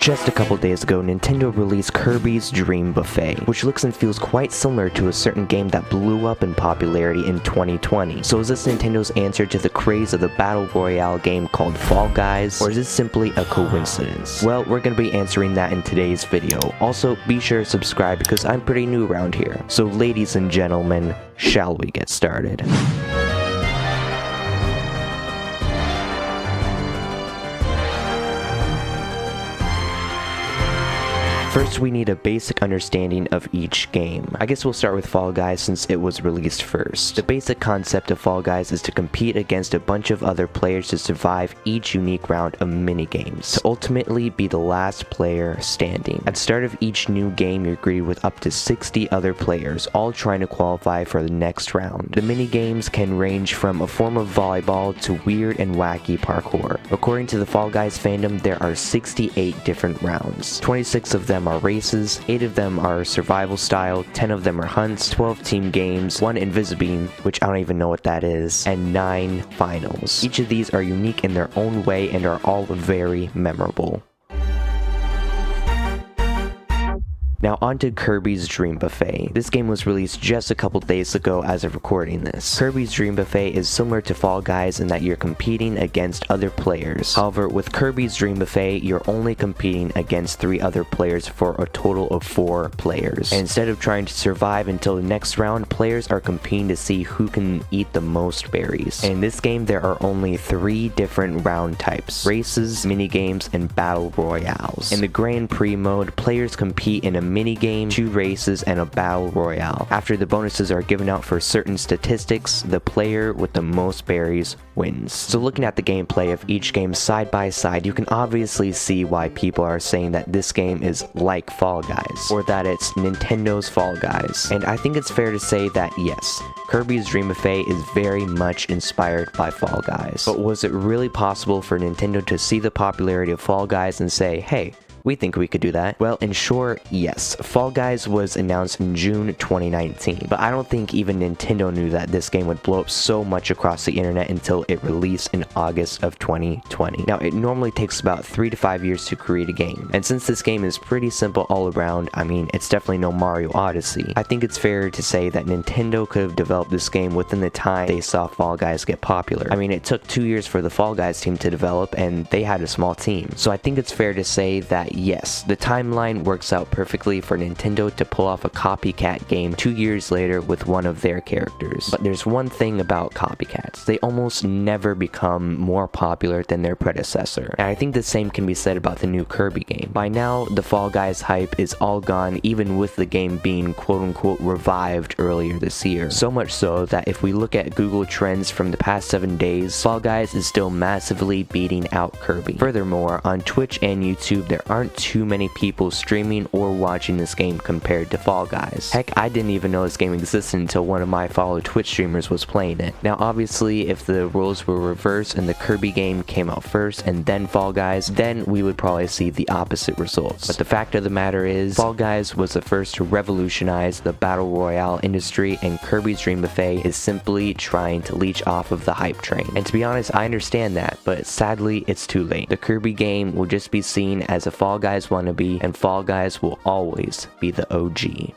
Just a couple days ago, Nintendo released Kirby's Dream Buffet, which looks and feels quite similar to a certain game that blew up in popularity in 2020. So is this Nintendo's answer to the craze of the Battle Royale game called Fall Guys, or is it simply a coincidence? Well, we're gonna be answering that in today's video. Also, be sure to subscribe because I'm pretty new around here. So ladies and gentlemen, shall we get started? First, we need a basic understanding of each game. I guess we'll start with Fall Guys since it was released first. The basic concept of Fall Guys is to compete against a bunch of other players to survive each unique round of minigames, to ultimately be the last player standing. At the start of each new game, you're greeted with up to 60 other players, all trying to qualify for the next round. The minigames can range from a form of volleyball to weird and wacky parkour. According to the Fall Guys fandom, there are 68 different rounds. 26 of them are races, 8 of them are survival style, 10 of them are hunts, 12 team games, 1 Invisibeam, which I don't even know what that is, and 9 finals. Each of these are unique in their own way and are all very memorable. Now onto Kirby's Dream Buffet. This game was released just a couple days ago as of recording this. Kirby's Dream Buffet is similar to Fall Guys in that you're competing against other players. However, with Kirby's Dream Buffet, you're only competing against 3 other players for a total of 4 players. And instead of trying to survive until the next round, players are competing to see who can eat the most berries. And in this game, there are only 3 different round types: races, minigames, and battle royales. In the Grand Prix mode, players compete in a mini-game, 2 races, and a battle royale. After the bonuses are given out for certain statistics, the player with the most berries wins. So looking at the gameplay of each game side by side, you can obviously see why people are saying that this game is like Fall Guys, or that it's Nintendo's Fall Guys. And I think it's fair to say that yes, Kirby's Dream Buffet is very much inspired by Fall Guys. But was it really possible for Nintendo to see the popularity of Fall Guys and say, hey, we think we could do that? Well, in short, yes. Fall Guys was announced in June 2019, but I don't think even Nintendo knew that this game would blow up so much across the internet until it released in August of 2020. Now, it normally takes about 3 to 5 years to create a game, and since this game is pretty simple all around, I mean, it's definitely no Mario Odyssey. I think it's fair to say that Nintendo could have developed this game within the time they saw Fall Guys get popular. I mean, it took 2 years for the Fall Guys team to develop, and they had a small team. So I think it's fair to say that yes, the timeline works out perfectly for Nintendo to pull off a copycat game 2 years later with one of their characters. But there's one thing about copycats: they almost never become more popular than their predecessor. And I think the same can be said about the new Kirby game. By now, the Fall Guys hype is all gone, even with the game being quote-unquote revived earlier this year. So much so that if we look at Google Trends from the past 7 days, Fall Guys is still massively beating out Kirby. Furthermore, on Twitch and YouTube, there aren't too many people streaming or watching this game compared to Fall Guys. Heck, I didn't even know this game existed until one of my fellow Twitch streamers was playing it. Now obviously, if the roles were reversed and the Kirby game came out first and then Fall Guys, then we would probably see the opposite results. But the fact of the matter is, Fall Guys was the first to revolutionize the Battle Royale industry, and Kirby's Dream Buffet is simply trying to leech off of the hype train. And to be honest, I understand that, but sadly, it's too late. The Kirby game will just be seen as a Fall Guys wannabe, and Fall Guys will always be the OG.